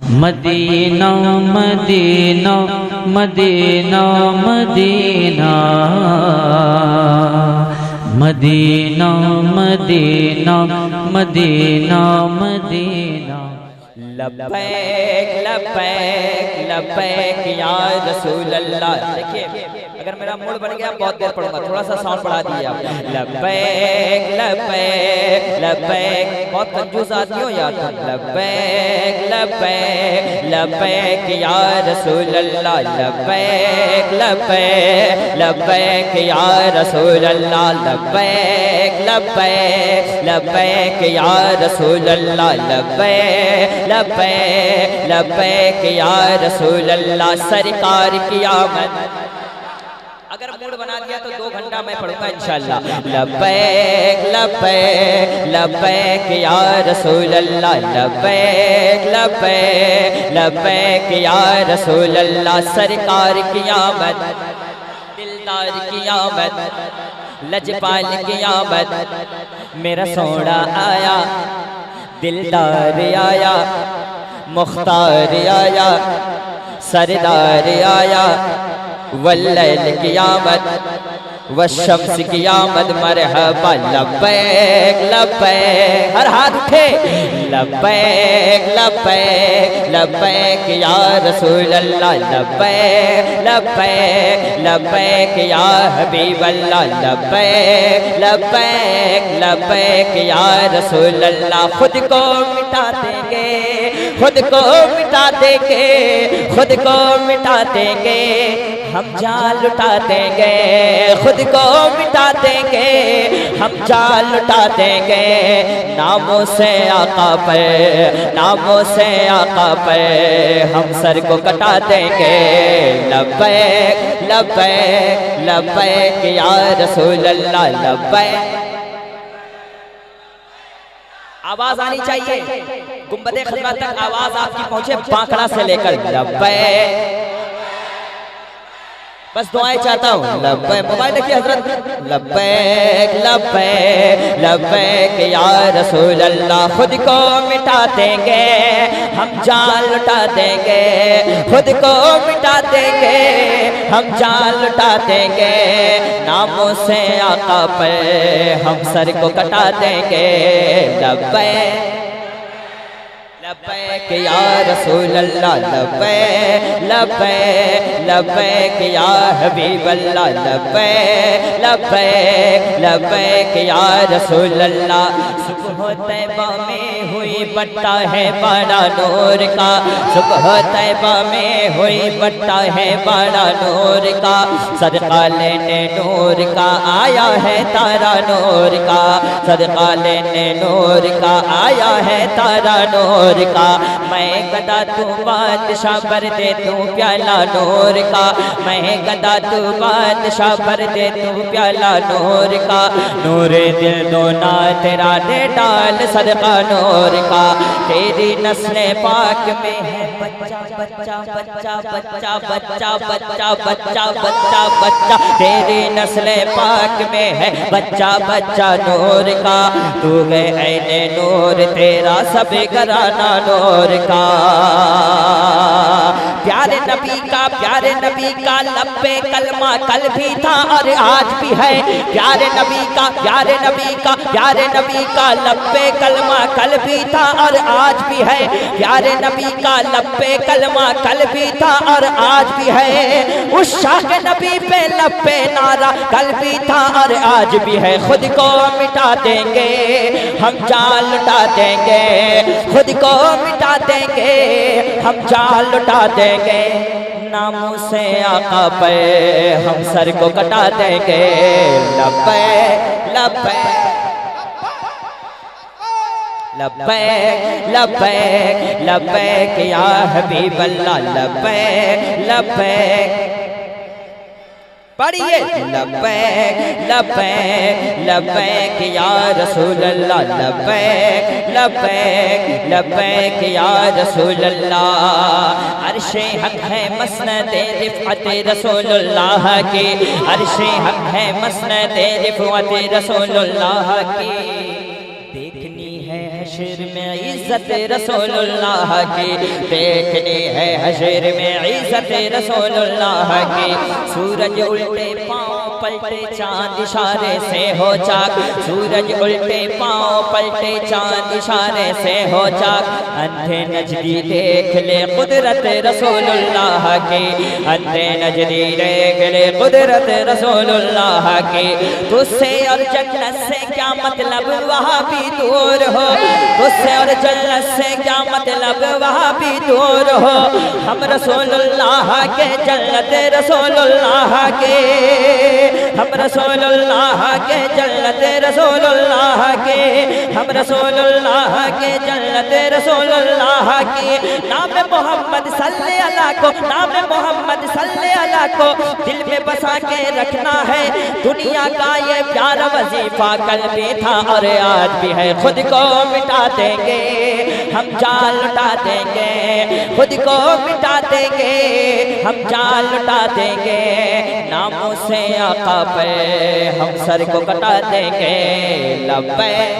Medina मदीना मदीना मदीना मदीना मदीना मदीना मदीना। लब्बैक लब्बैक लब्बैक या रसूल अल्लाह। देखिए अगर मेरा मूड बन गया बहुत देर पढ़ूंगा, थोड़ा सा साउंड बढ़ा दिया। लब्बैक लब्बैक लब्बैक, बहुत कंजूस आदमी हो यार। लब्बैक लब्बैक लब्बैक या रसूल अल्लाह। लब्बैक लब्बैक लब्बैक या रसूल अल्लाह। लब्बैक लब्बैक लब्बैक या रसूल अल्लाह। लब्बैक लब्बैक लब्बैक या रसूल अल्लाह। सरकार की आमद। अगर मूड बना दिया तो 2 घंटा मैं पढ़ूंगा इंशाअल्लाह। लब्बैक लब्बैक लब्बैक या रसूल अल्लाह। लब्बैक लब्बैक लब्बैक या रसूल अल्लाह। सरकार की आमद, दिलदार की आमद, लजपाल की आमद। मेरा सोना आया, दिलदार आया, मुख्तार आया, सरदार आया। वल्लैल की आमद वशम्स की आमद। मरहबा लब्बैक लब्बैक, हर हाथ उठे। लब्बैक लब्बैक लब्बैक या रसूल अल्लाह। लब्बैक लब्बैक लब्बैक या हबीब अल्लाह। लब्बैक लब्बैक लब्बैक या रसूल अल्लाह। खुद को मिटा देंगे, खुद को मिटा देंगे, खुद को मिटा देंगे, हम जान लुटा देंगे। खुद को मिटा देंगे, हम जान लुटा देंगे। नामों से आका पे, नामों से आका पे हम सर को कटा देंगे। लब्बैक लब्बैक लब्बैक या रसूल अल्लाह। लब्बैक। आवाज आनी चाहिए, गुंबदे खिदमत तक आवाज आपकी पहुंचे, बांकड़ा से लेकर। लब्बैक, बस दुआएं चाहता हूँ। लब्बैक, मोबाइल देखिए हजरत। लब्बैक लब्बैक लब्बैक या रसूल अल्लाह। खुद को मिटा देंगे, हम जान लुटा देंगे। खुद को मिटा देंगे, हम जान लुटा देंगे। नामों से आका पे हम सर को कटा देंगे। लब्बैक लब्बैक या रसूल अल्लाह। लब्बैक लब्बैक लब्बैक या हबीब अल्लाह। लब्बैक लब्बैक लब्बैक या रसूल अल्लाह। सुबह तैबा में हुई बट्टा है बड़ा नूर का। सुबह तैबा में हुई बट्टा है बड़ा नूर का। सदका लेने नूर का आया है तारा नूर का। सदका लेने नूर का आया है तारा नूर का। मैं गदा तू बादशाह पर दे तू प्याला नूर का। मैं गदा तू बादशाह पर दे तू प्याला नूर का। नूरे दिल दो ना तेरा दे डाल सदका नूर का। तेरी नस्ले पाक में है बच्चा बच्चा बच्चा बच्चा बच्चा बच्चा बच्चा बच्चा बच्चा। तेरी नस्ले पाक में है बच्चा बच्चा नूर का। तू गए ऐने नूर तेरा सब घराना नूर का। प्यारे नबी का लब्बे कलमा कल भी था और आज भी है। प्यारे नबी का लब्बे कलमा कल भी था और आज भी है। प्यारे नबी का लब्बे कलमा कल भी था और आज भी है। उस शाह नबी पे लब्बे नारा कल भी था और आज भी है। खुद को मिटा देंगे, हम जान लुटा देंगे। खुद को मिटा देंगे, हम जान लुटा देंगे। नामों से आका पे हम सर को कटा देंगे। लब्बैक लब्बैक लब्बैक लब्बैक लब्बैक या हबीब अल्लाह। लब्बैक लब्बैक पढ़िए। लब्बैक लब्बैक लब्बैक या रसूल अल्लाह। लब्बैक लब्बैक लब्बैक या रसूल अल्लाह। अर्शे हक है मसनद रिफ़अत रसूलुल्लाह की। अर्शे हक है मसनद रिफ़अत रसूलुल्लाह की। देखनी है हश्र में इज्जत रसूलुल्लाह की, देखनी है हशर में इज्जत रसूलुल्लाह की। सूरज उल्टे पाँव पलटे चांद इशारे से हो चाक, सूरज उल्टे पाँव पलटे चांद इशारे से हो चाक। अंधे नजदी देख ले कुदरत रसूलुल्लाह की, अंधे नजदी देख ले कुदरत रसूलुल्लाह की। तुझसे और जन्नत से क्या मतलब वहाँ भी दूर हो, तुझसे और जन्नत से क्या मतलब वहाँ भी दूर हो। हम रसूलुल्लाह के जन्नत रसूलुल्लाह के, हम रसूलुल्लाह के जन्नत रसूलुल्लाह के, हम रसूलुल्लाह के जन्नत रसूलुल्लाह के। नाम मोहम्मद सल्ले अला को, नाम मोहम्मद सल्ले अला को दिल में बसा के रखना है। दुनिया का ये प्यारा वजीफा कल भी था और आज भी है। खुद को मिटा देंगे हम जान लुटा देंगे, खुद को मिटा देंगे हम जान लुटा देंगे। नामों से आका पे हम सर को कटा देंगे। लब्बैक।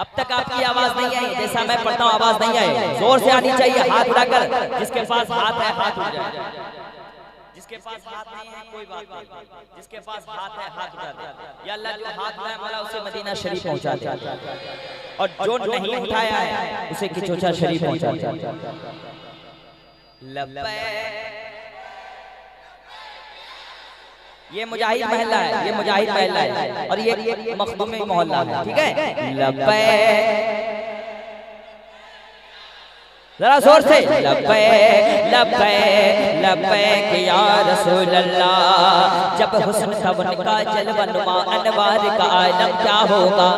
अब तक आपकी आवाज नहीं आई, जैसा मैं पढ़ता हूँ आवाज नहीं आई, जोर से आनी चाहिए। हाथ उठाकर, जिसके पास हाथ है हाथ उठा जाए, जिसके पास हाथ नहीं है कोई बात नहीं, जिसके पास हाथ है हाथ उठा दे। या अल्लाह जो हाथ उठाए मौला उसे मदीना शरीफ पहुंचा दे, और जो नहीं उठाया है उसे किचोचा शरीफ पहुंचा दे। लब्बैक। ये मुजाहिद महल्ला है, ये मुजाहिद महल्ला है, और ये मखदूमी मोहल्ला है, ठीक है। लब्बैक। जरा जोर से लब्बैक लब्बैक लब्बैक या रसूल अल्लाह। जब हुस्न तवन का जलवनुमा अनवार का आलम क्या होगा।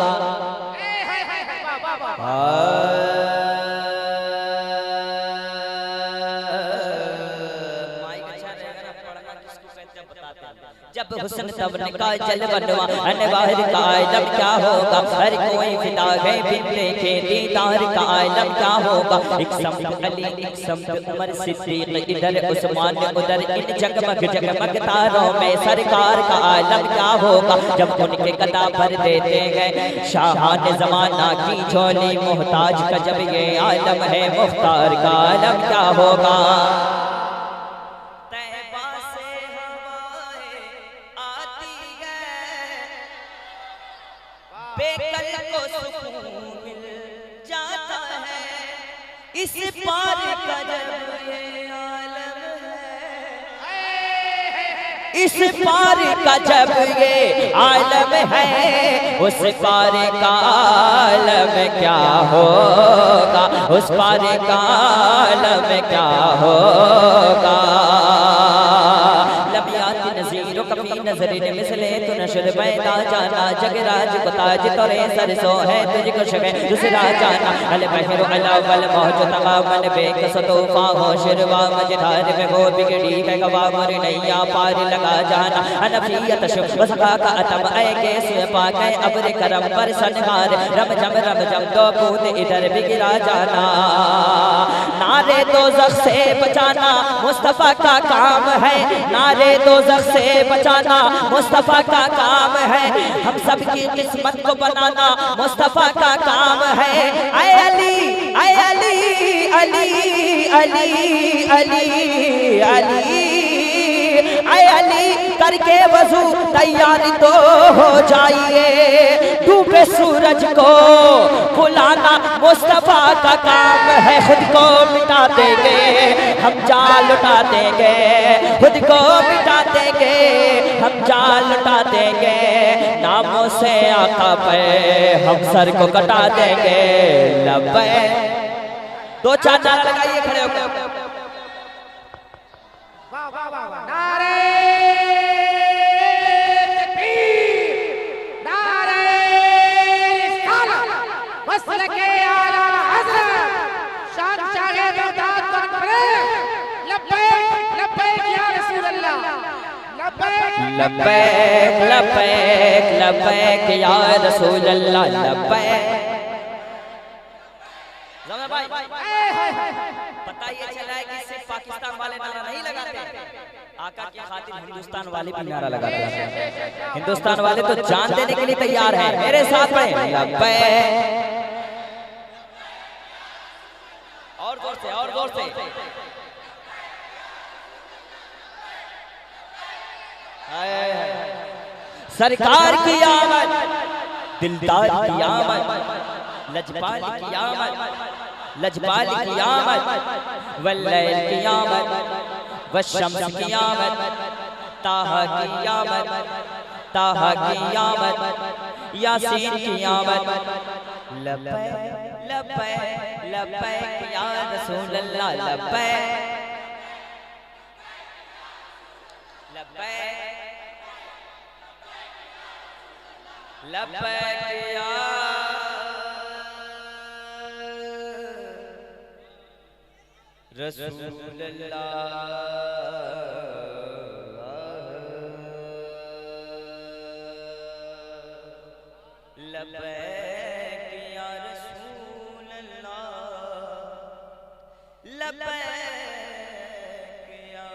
जब हुस्न तवन का जलवनुमा अनवार का आलम क्या होगा। हर कोई फिदा है बिन देखे दीदार का आलम क्या होगा। एक समत अली एक समत उमर सिद्दीक, इधर उस्मान उधर इन जगमग जगमग तारों में सरकार का आलम क्या होगा। जब उनके कदा भर देते हैं शाहान जमाना की झोली मोहताज का, जब ये आलम है मुख्तार का आलम क्या होगा। बेकल को सुकून मिल जाता है इस पार का जब ये आलम है, इस पार का जब ये आलम है। उस पार का आलम क्या होगा, उस पार का आलम क्या होगा। कभी नजरे मिसले तू नशर पैदा जाना, जगराज को ताज तोरे सरसो है तुझको शगे दूसरा जाना। अल बहरो अलावल मौज तमामन बेकस तूफा हो शिरवा मझधार में हो बिगड़ी है गवा मर नैया पार लगा जाना। अनफियत शुभ वसका का अतम ऐ के से पाके अब्र करम पर सनहार रम जम दो बूंद इधर भी गिरा जाना। नारे दोज़ख से बचाना मुस्तफा का काम है, नारे दोज़ख से बचाना मुस्तफा का काम है। हम सब की किस्मत को बनाना मुस्तफा का काम है। ऐ अली ऐ अली अली अली अली अली ऐ अली करके वजू तैयार तो हो जाइए। डूबे सूरज को बुलाना मुस्तफा का काम है। खुद को मिटा देंगे हम जान लुटा देंगे, खुद को मिटा देंगे हम जान लुटा देंगे। नामों से आका पे हम सर को कटा देंगे। लब्बैक। दो चार नारा लगाइए खड़े होकर। नारे तकबीर, नारे रिसालत, मसलके आला हज़रत, शान शाहे दाद तकबीर। लब्बैक लब्बैक या रसूल अल्लाह, लब्बैक लब्बैक लब्बैक लब्बैक या रसूल अल्लाह। लब्बैक जमा भाई पता ये चला है कि सिर्फ पाकिस्तान वाले नारा नहीं लगाते, आका की खातिर हिंदुस्तान वाले भी नारा लगाते हैं। हिंदुस्तान वाले तो जान देने के लिए तैयार है। मेरे साथ पढ़े लब्बैक, और जोर से, और जोर से। सरकार की आमद, दिलदार की आमद, लजपाल की आमद, लजपाल की आमद, वल्लैल की आमद, वशम्स की आमद, ताहा की आमद, ताहा की आमद, यासीन की आमद। लब्बैक लब्बैक लब्बैक या रसूल अल्लाह, लब्बैक लब्बैक लब्बैक या रसूल अल्लाह, लब्बैक या रसूल अल्लाह, लब्बैक या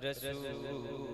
रसूल